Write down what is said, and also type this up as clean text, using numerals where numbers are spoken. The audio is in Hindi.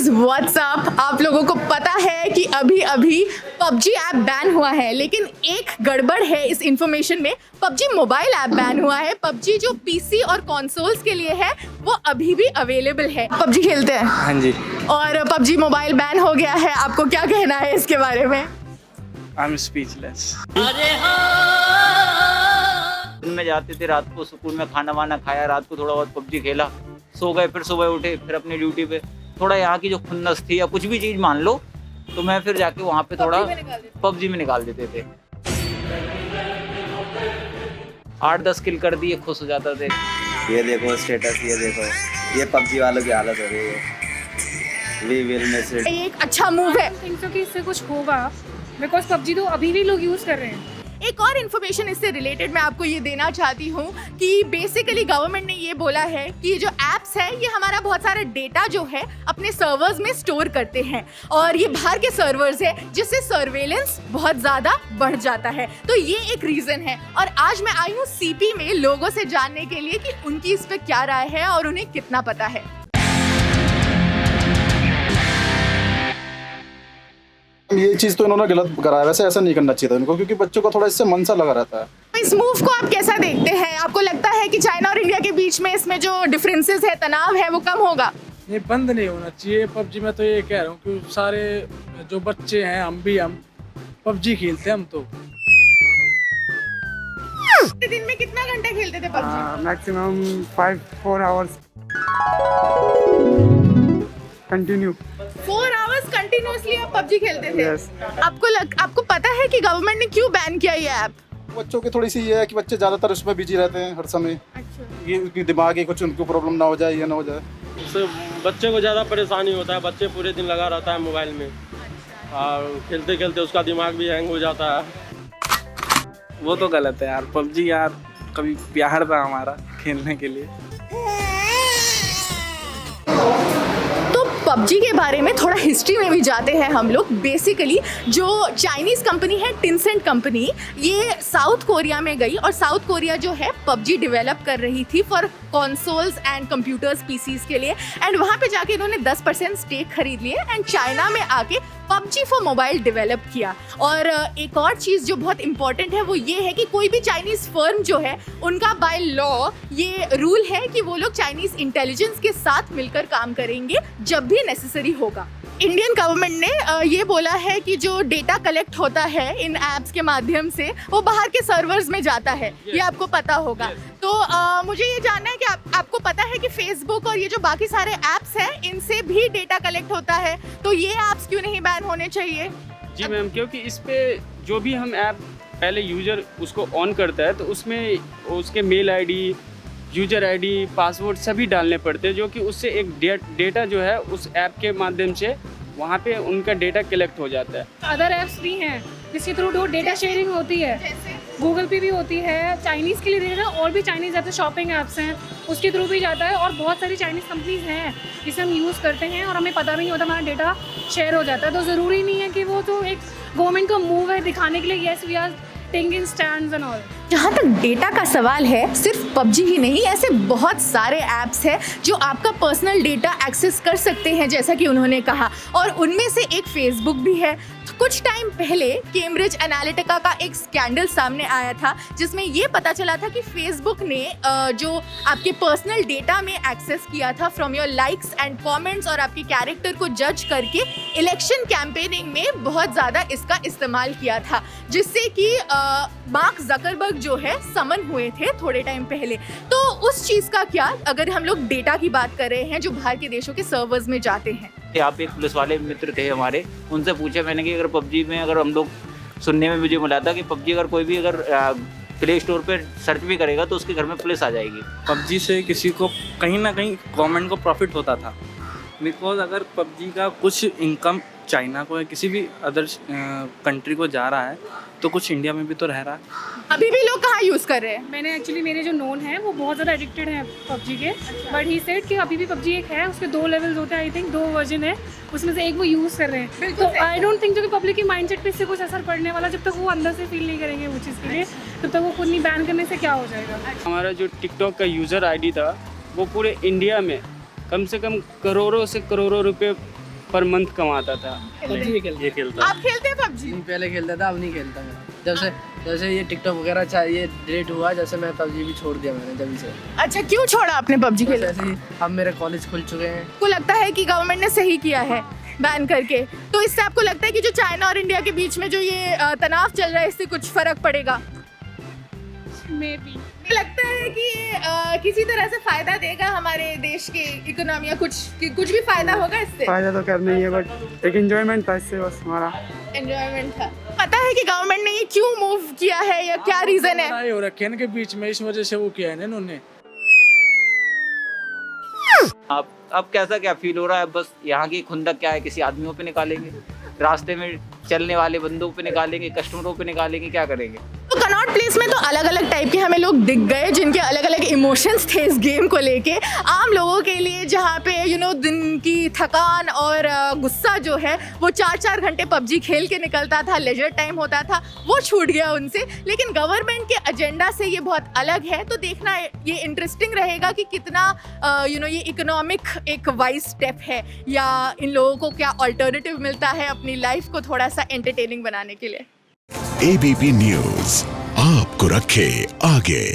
गाइस व्हाट्सअप, आप लोगों को पता है कि अभी अभी PUBG ऐप बैन हुआ है, लेकिन एक गड़बड़ है इस इंफॉर्मेशन में। PUBG मोबाइल ऐप बैन हुआ है। PUBG जो PC और कंसोल्स के लिए है वो अभी भी अवेलेबल है। PUBG खेलते हैं? हाँ जी। और PUBG मोबाइल बैन हो गया है, आपको क्या कहना है इसके बारे में? I am speechless. दिन में जाते थे, रात को सुकून में खाना वाना खाया, रात को थोड़ा बहुत PUBG खेला, सो गए, फिर सुबह उठे, फिर अपनी ड्यूटी पे। थोड़ा यहाँ की जो खुन्नस थी या कुछ भी चीज़ मान लो, तो मैं फिर जाके वहाँ पे थोड़ा PUBG में निकाल देते थे। 8-10 किल कर दिए, खुश हो जाता थे। ये देखो स्टेटस, ये देखो, ये PUBG वालों की हालत हो रही है। We will miss it. ये एक अच्छा मूव है। थिंक सो कि इससे कुछ होगा, बिकॉज PUBG तो अभी भी लोग यूज़ कर रहे हैं। एक और इन्फॉर्मेशन इससे रिलेटेड मैं आपको ये देना चाहती हूँ कि बेसिकली गवर्नमेंट ने ये बोला है कि ये जो एप्स है ये हमारा बहुत सारा डेटा जो है अपने सर्वर्स में स्टोर करते हैं, और ये बाहर के सर्वर्स है जिससे सर्वेलेंस बहुत ज़्यादा बढ़ जाता है। तो ये एक रीज़न है। और आज मैं आई हूँ CP में लोगों से जानने के लिए कि उनकी इस पर क्या राय है और उन्हें कितना पता है। ये चीज़ तो इन्होंने गलत कराया, वैसे ऐसा नहीं करना चाहिए था इनको, क्योंकि बच्चों का थोड़ा इससे मन सा लगा रहता है। इस मूव को आप कैसा देखते हैं? आपको लगता है कि चाइना और इंडिया के बीच में इसमें जो डिफरेंसेस है, तनाव है, वो कम होगा? नहीं, बंद नहीं होना चाहिए PUBG। में तो ये कह रहा हूँ कि सारे जो बच्चे हैं, हम PUBG खेलते हैं। हम तो दिन में कितना घंटे खेलते थे PUBG? Maximum 4 hours continue. 4 hours continuously आप PUBG खेलते थे? Yes. आपको पता है कि गवर्नमेंट ने क्यों बैन किया ये ऐप? बच्चों की थोड़ी सी ये है कि बच्चे ज़्यादातर उसमें बिजी रहते हैं हर समय। अच्छा। ये उनकी दिमाग की कुछ उनको प्रॉब्लम ना हो जाए, ये ना हो जाए। उससे बच्चे को ज़्यादा परेशानी होता है। बच्चे पूरे दिन लगा रहता है मोबाइल में, और खेलते खेलते उसका दिमाग भी हैंग हो जाता है। वो तो गलत है यार। PUBG यार कभी प्यार था हमारा खेलने के लिए। PUBG के बारे में थोड़ा हिस्ट्री में भी जाते हैं हम लोग। बेसिकली जो चाइनीज़ कंपनी है टेंसेंट कंपनी, ये साउथ कोरिया में गई और साउथ कोरिया जो है PUBG डेवलप कर रही थी for consoles and computers PCs के लिए। एंड वहाँ पे जाके इन्होंने 10% स्टेक खरीद लिए एंड चाइना में आके PUBG फॉर मोबाइल डेवलप किया। और एक और चीज़ जो बहुत इंपॉर्टेंट है वो ये है कि कोई भी चाइनीज़ फर्म जो है उनका बाय लॉ ये रूल है कि वो लोग चाइनीज़ इंटेलिजेंस के साथ मिलकर काम करेंगे जब भी नेसेसरी होगा। इंडियन गवर्नमेंट ने ये बोला है कि जो डेटा कलेक्ट होता है इन ऐप्स के माध्यम से वो बाहर के सर्वर्स में जाता है। ये आपको पता होगा। तो मुझे ये जानना है कि आपको पता है कि फेसबुक और ये जो बाकी सारे ऐप्स हैं इनसे भी डेटा कलेक्ट होता है, तो ये ऐप्स क्यों नहीं बैन होने चाहिए? जी मैम, क्योंकि इस पे जो भी हम ऐप पहले यूज़र उसको ऑन करता है तो उसमें उसके mail ID, user ID, password सभी डालने पड़ते हैं, जो कि उससे एक डेटा जो है उस ऐप के माध्यम से वहाँ पे उनका डेटा कलेक्ट हो जाता है। अदर ऐप्स भी हैं जिसके थ्रू डेटा शेयरिंग होती है। गूगल पे भी होती है चाइनीज़ के लिए डेटा, और भी चाइनीज़ जैसे शॉपिंग ऐप्स हैं उसके थ्रू भी जाता है। और बहुत सारी चाइनीज़ कंपनीज हैं जिसे हम यूज़ करते हैं और हमें पता भी नहीं होता, हमारा डेटा शेयर हो जाता है। तो ज़रूरी नहीं है कि वो तो एक गवर्नमेंट का मूव है दिखाने के लिए, yes we are taking stands and all. जहाँ तक डेटा का सवाल है, सिर्फ PUBG ही नहीं, ऐसे बहुत सारे ऐप्स हैं जो आपका पर्सनल डेटा एक्सेस कर सकते हैं जैसा कि उन्होंने कहा, और उनमें से एक फेसबुक भी है। कुछ टाइम पहले कैम्ब्रिज एनालिटिका का एक स्कैंडल सामने आया था जिसमें ये पता चला था कि फेसबुक ने जो आपके पर्सनल डेटा में एक्सेस किया था from your likes and comments और आपके कैरेक्टर को जज करके इलेक्शन कैंपेनिंग में बहुत ज़्यादा इसका इस्तेमाल किया था, जिससे कि मार्क जकरबर्ग जो है समन हुए थे थोड़े टाइम पहले। तो उस चीज़ का क्या, अगर हम लोग डेटा की बात कर रहे हैं जो बाहर के देशों के सर्वर्स में जाते हैं। आप एक पुलिस वाले मित्र थे हमारे, उनसे पूछा मैंने कि अगर PUBG में, अगर हम लोग सुनने में मुझे मिला था कि PUBG अगर कोई भी अगर प्ले स्टोर पे सर्च भी करेगा तो उसके घर में पुलिस आ जाएगी। PUBG से किसी को कहीं ना कहीं गवर्नमेंट को प्रॉफिट होता था, बिकॉज अगर PUBG का कुछ इनकम चाइना को या किसी भी अदर कंट्री को जा रहा है तो कुछ इंडिया में भी तो रह रहा है। अभी भी लोग कहाँ यूज़ कर रहे हैं? मैंने एक्चुअली मेरे जो नोन है वो बहुत ज़्यादा एडिक्टेड हैं PUBG के, बट ही सेड कि अभी भी PUBG एक है, उसके 2 लेवल्स होते हैं, आई थिंक 2 वर्जन है, उसमें से एक वो यूज़ कर रहे हैं। तो आई डोंट थिंक जो कि पब्लिक के माइंडसेट पे इससे कुछ असर पड़ने वाला, जब तक वो अंदर से फील नहीं करेंगे वो चीज़ के लिए, तब तक वो खुद नहीं बैन करने से क्या हो जाएगा। हमारा जो टिकटॉक का यूज़र ID था वो पूरे इंडिया में कम से कम करोड़ों से करोड़ों रुपए पर मंथ कमाता था। ये खेलता आप खेलते हैं पबजी? पहले खेलता था, अब नहीं खेलता मैं। जब से ये टिकटॉक वगैरह ये डिलीट हुआ, जैसे मैं पबजी भी छोड़ दिया मैंने जब से। अच्छा, क्यों छोड़ा आपने पबजी बस खेलना? ऐसे ही अब मेरे कॉलेज खुल चुके हैं। आपको लगता है कि गवर्नमेंट ने सही किया है बैन करके? तो इससे आपको लगता है कि जो चाइना और इंडिया के बीच में जो ये तनाव चल रहा है, इससे कुछ फर्क पड़ेगा? मे बी लगता है कि ये किसी तरह से फायदा देगा हमारे देश के इकोनॉमी या कुछ भी फायदा होगा इससे? फायदा तो करना ही है, बट एक एंजॉयमेंट था इससे बस हमारा। एंजॉयमेंट था। पता है कि गवर्नमेंट ने ये क्यों मूव किया है या क्या रीजन है? लड़ाई हो रखी है इनके बीच में, इस वजह से वो किया है ना इन्होंने। अब कैसा क्या फील हो रहा है? बस यहाँ की खुंदक क्या है, किसी आदमियों पे निकालेंगे, रास्ते में चलने वाले बंदों पे निकालेंगे, कस्टमरों पे निकालेंगे, क्या करेंगे? तो कनॉट प्लेस में तो अलग अलग टाइप के हमें लोग दिख गए जिनके अलग अलग इमोशंस थे इस गेम को लेके। आम लोगों के लिए जहाँ पे दिन की थकान और गुस्सा जो है वो 4-4 घंटे पबजी खेल के निकलता था, लेजर टाइम होता था, वो छूट गया उनसे। लेकिन गवर्नमेंट के एजेंडा से ये बहुत अलग है, तो देखना ये इंटरेस्टिंग रहेगा कि कितना ये इकोनॉमिक एक वाइज स्टेप है या इन लोगों को क्या अल्टरनेटिव मिलता है अपनी लाइफ को थोड़ा सा एंटरटेनिंग बनाने के लिए। ABP न्यूज़ आपको रखे आगे।